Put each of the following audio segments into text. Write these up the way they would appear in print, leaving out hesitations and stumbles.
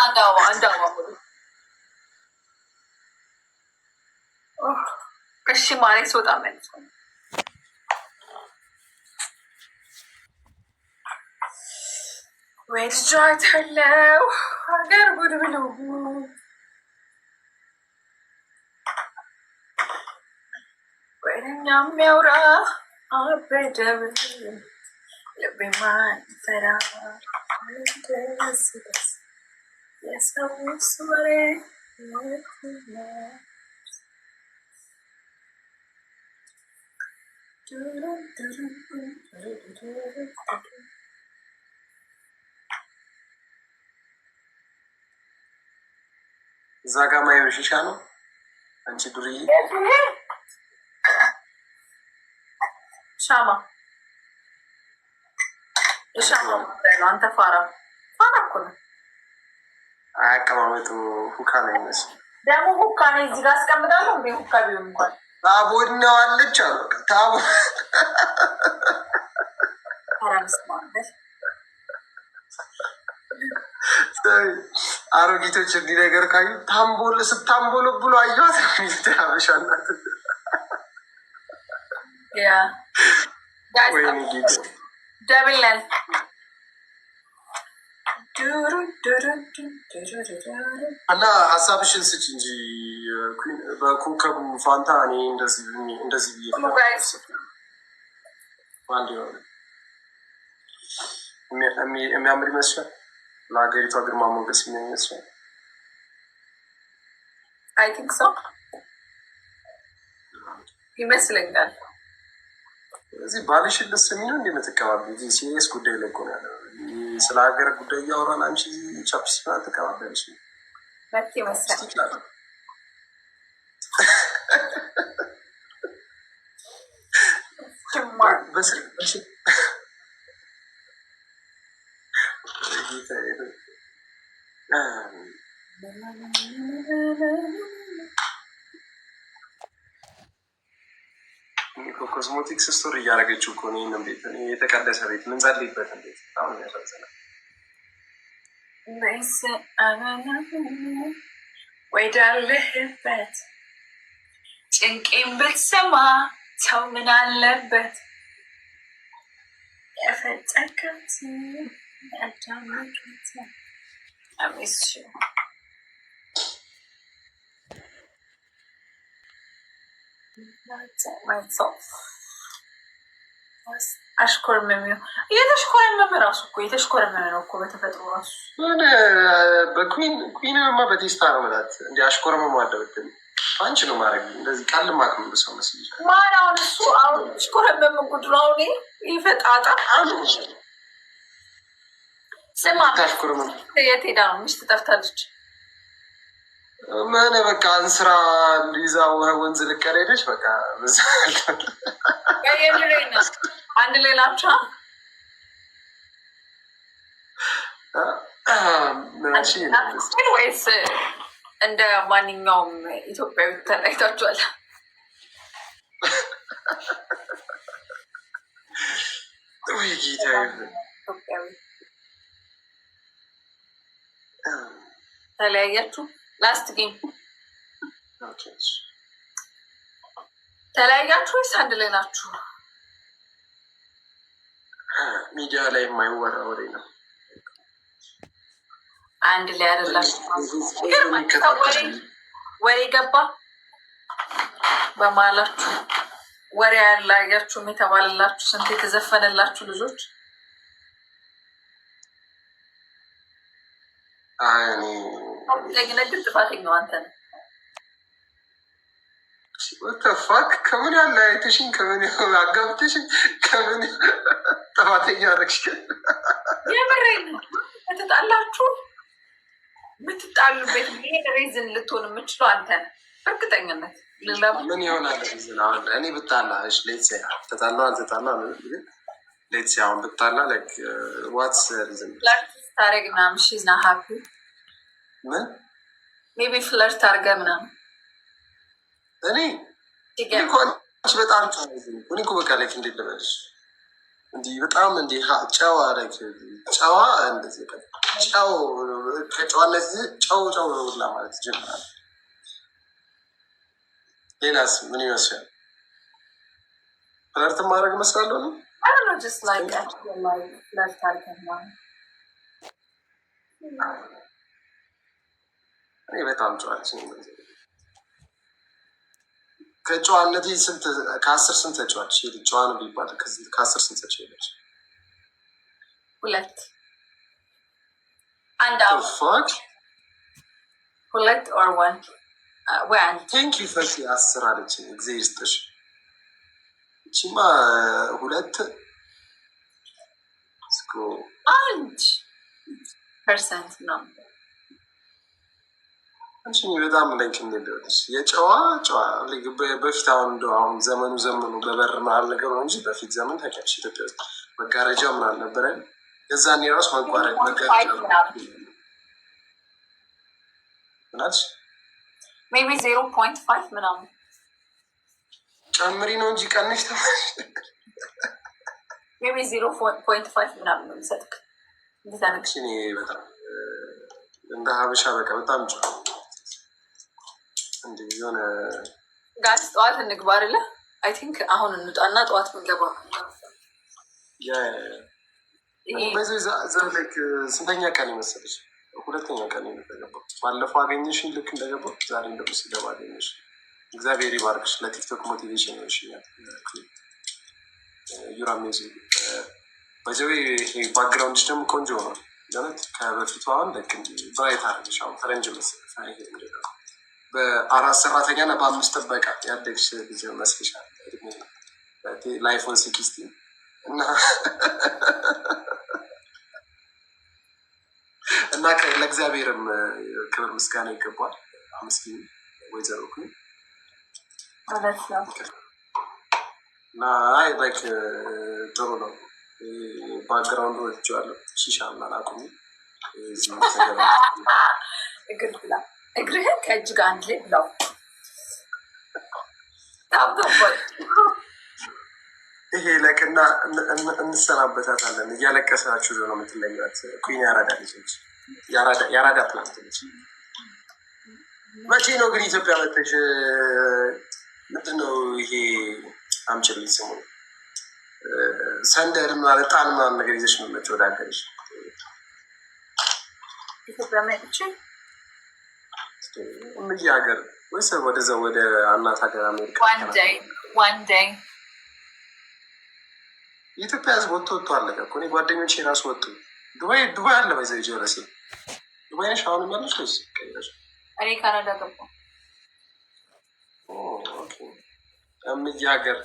አንድ እሺ ማለት ስወጣ መልስ ወይ ልጃታለው ሀገር ጉድ ብሎ ወይኛ የሚያውራ አበደብ ልቤማን ፈራ ደስ ደስ የሰው ወሬ እዛ ጋ ማየው ሺሻ ነው። አንቺ ዱርዬ ሻማ ሻማ አንተ ፋራ እኮ ነው። አቀማመጡ ሁካ ነው ይመስል ደግሞ ሁካ ነው። እዚህ ጋር አስቀምጣለሁ እንደ ሁካ ቢሆን እንኳን ታቦት ነው አለች አሉ ታቦት አሮጊቶች እንዲህ ነገር ካዩ ታምቦል ስታምቦሎ ብሎ አየዋት ያበሻናት ደብለን እና ሀሳብሽን ስጭ እንጂ በኮከቡ ፋንታ እኔ እንደዚህ የሚያምር ይመስላል። ለሀገሪቷ ግርማ ሞገስ የሚሆን ይመስላል። አይ ቲንክ ሶ ይመስለኛል። ስለዚህ ባልሽን ደስ የሚለው እንደ የምትቀባበል ሲሪየስ ጉዳይ ላይ እኮ ነው ያለው። ስለ ሀገር ጉዳይ እያወራን አንቺ ቻፕስ ተቀባበልሽ ይመስላል። ኮስሞቲክስ ስቶር እያደረገችው እኮ ነው። ይህንን ቤት የተቀደሰ ቤት ምንጸልይበት ቤት አሁን ያሳዝናል። ወዳለህበት ጭንቄን ብትሰማ ሰው ምን አለበት የፈጠከት ያዳመጡት አሚስ አሽኮርመሚው እየተሽኮረመመ ራሱ እኮ እየተሽኮረመመ ነው እኮ በተፈጥሮ ራሱ በኩዊንማ በቴስታ ነው መላት እንዲ አሽኮረመሙ አለበትም አንቺ ነው ማድረግ እንደዚህ ቃል ማቅም ሰው መስል ማን አሁን እሱ አሁን ሽኮረመም ጉድ ነው። አሁን ይፈጣጣ ስማ የት ሄዳ ነው ሚስት ጠፍታለች? ምን በቃ እንስራ ሊዛ ወንዝ ልቀር ሄደች። በቃ አንድ ሌላቸው ወይስ እንደ ማንኛውም ኢትዮጵያዊ ተለያይታችኋል? ኢትዮጵያዊ ተለያያችሁ? ላስት ጌም ተለያያችሁ ወይስ አንድ ላይ ናችሁ? ሚዲያ ላይ የማይወራ ወሬ ነው። አንድ ላይ አይደላችሁ? ወሬ ገባ በማላችሁ ወሬ ያላያችሁም የተባለላችሁ ስንት የተዘፈነላችሁ ልጆች ግን ጥፋተኛው አንተ ነው። ወተፋክ ከምን ያለ አይተሽኝ ከምን አጋብተሽኝ ከምን ጥፋተኛ ረግሽ? የምሬን ነው። በተጣላችሁ የምትጣሉበት ይሄን ሬዝን ልትሆን የምችለው አንተ ነህ እርግጠኝነት። ምን ይሆናል እኔ ብጣላ ሌት ተጣላ አልተጣላ ሌት አሁን ብጣላ ዋትስ ሪዝን ታረግ ምናምን ሺዝ ና ሀፒ ምን ሜቢ ፍለርት አድርገ ምናምን እኔ በጣም እኔ እኮ በቃ ላይክ እንዴት ልበልሽ እንዲህ በጣም እንዲህ ጨዋ ጨዋ እንደዚህ ጨው ከጨዋነት ጨው ላ ማለት ይጀምራል። ሌላስ ምን ይመስላል? ፍለርት ማድረግ እመስላለሁ ነው እኔ በጣም ጨዋች ከጨዋነት ስንት ከ10 ስንት ተጫዋች ጨዋ ነው ቢባል ከ10 ስንት ተጫዋች? 2 1 or 1 ቴንክ ዩ ፈርሲ 10 አለች። ጊዜ ይስጥሽ። እቺማ 2 1% ነው። አንቺ በጣም ላይክ እንደደረስ የጨዋ በፊት አሁን ዘመኑ በበር መሀል ነገር ነው እንጂ በፊት ዘመን ታውቂያለሽ ኢትዮጵያ ውስጥ መጋረጃ ምን አልነበረ። የዛኔ ራሱ መጋረጃ ምናልሽ ሜይ ቢ 0.5 ምናምን ጨምሪ ነው እንጂ ቀንሽ ተማሽ ሜይ ቢ 0.5 ምናምን ነው የሚሰጥክ። እኔ በጣም እንደ ሀበሻ በቃ በጣም እንደ የሆነ ጋስ ጠዋት እንግባ አይደለ? አይ ቲንክ አሁን እንውጣና ጠዋት ምንገባ ስንተኛ ቀን ይመስልሽ? 2ኛ ቀን የሚገባው ባለፈው አገኘሽ ልክ እንደገባው ዛሬ እንደው ሲገባ አገኘሽ። እግዚአብሔር ይባርክሽ። ለቲክቶክ ሞቲቬሽን ይሆንሽኛል። ዩራ ሚውዚክ በዚህ ባክግራውንድሽ ደግሞ ቆንጆ ሆኗል። ማለት ከበፊቱ አሁን ልክ ብራይት አርግሽ አሁን ፈረንጅ መሰለኝ በ4 ሰራተኛ እና በ5 ጥበቃ ያደግሽ ጊዜ መስልሻል። ላይፎን 16 እና ለእግዚአብሔርም ክብር ምስጋና ይገባል። አመስግኝ ወይዘሮ እና ላይክ ጥሩ ነው። ባክግራውንድ ወድጄዋለሁ። ሺሻ ምናምን አቁሚ እግርህን ከእጅ ጋር አንድ ላይ ብለው ይሄ ለቅና እንሰናበታታለን። እያለቀሳችሁ ነው የምትለኛት። ኩኝ ያራዳ ልጆች ያራዳ ፕላንት ልጅ። መቼ ነው ግን ኢትዮጵያ መጥተሽ ምንድነው ይሄ አምጪልኝ ስሙ ሰንደር ማለት ጣን ምናምን ነገር ይዘሽ መመጭ ወደ ሀገርሽ ኢትዮጵያ መጥቼ ምን ሀገር ወይስ ወደዛ ወደ እናት ሀገር አሜሪካ? one day የኢትዮጵያ ሕዝብ ወጥቶ አለቀ እኮ። እኔ ጓደኞቼ ራሱ ወጡ። ዱባይ አለ በዛ ጀረሴ ዱባይ ነሽ አሁን ያለሽ ወይስ ቀይረሽ? እኔ ካናዳ ገባሁ። እምዬ ሀገር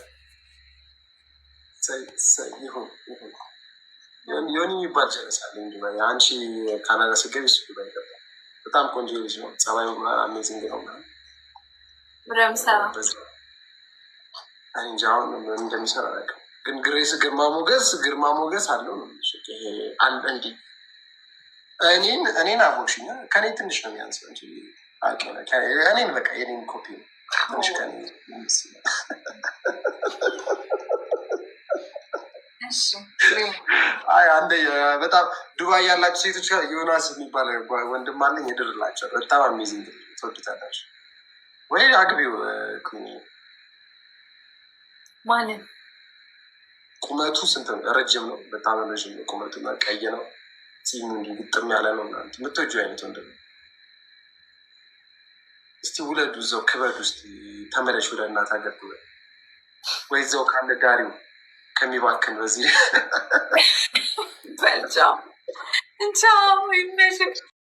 ይሁን የሆነ የሚባል ጀረሳለ ዱባይ። አንቺ ካናዳ ስገቢ እሱ ዱባይ ገባ። በጣም ቆንጆ ልጅ ነው። ጸባዩ አሜዚንግ ነው። እንጂ አሁን እንደሚሰራ አላውቅም፣ ግን ግሬስ ግርማ ሞገስ አለው ነው እንዲህ እኔን አቦሽኛ ከኔ ትንሽ ነው የሚያንስው እንጂ እኔን በቃ የኔን ኮፒ ነው ትንሽ ከኔ አንደ በጣም ዱባይ ያላችሁ ሴቶች ዮናስ የሚባል ወንድም አለኝ። የድርላቸው በጣም አሜዚንግ ትወዱታላችሁ ወይ? አግቢው ማንን? ቁመቱ ስንት ነው? ረጅም ነው፣ በጣም ረጅም ነው ቁመቱ። ቀይ ነው፣ ፂሙ እንዲህ ግጥም ያለ ነው። እናንተ የምትወጂው አይነት ወንድ ነው። እስቲ ውለዱ፣ እዛው ክበድ ውስጥ ተመለሽ ወደ እናት ሀገር ወይ እዛው ካለ ዳሪው ከሚባክን በዚህ በልጫ እንቻ ይመሽ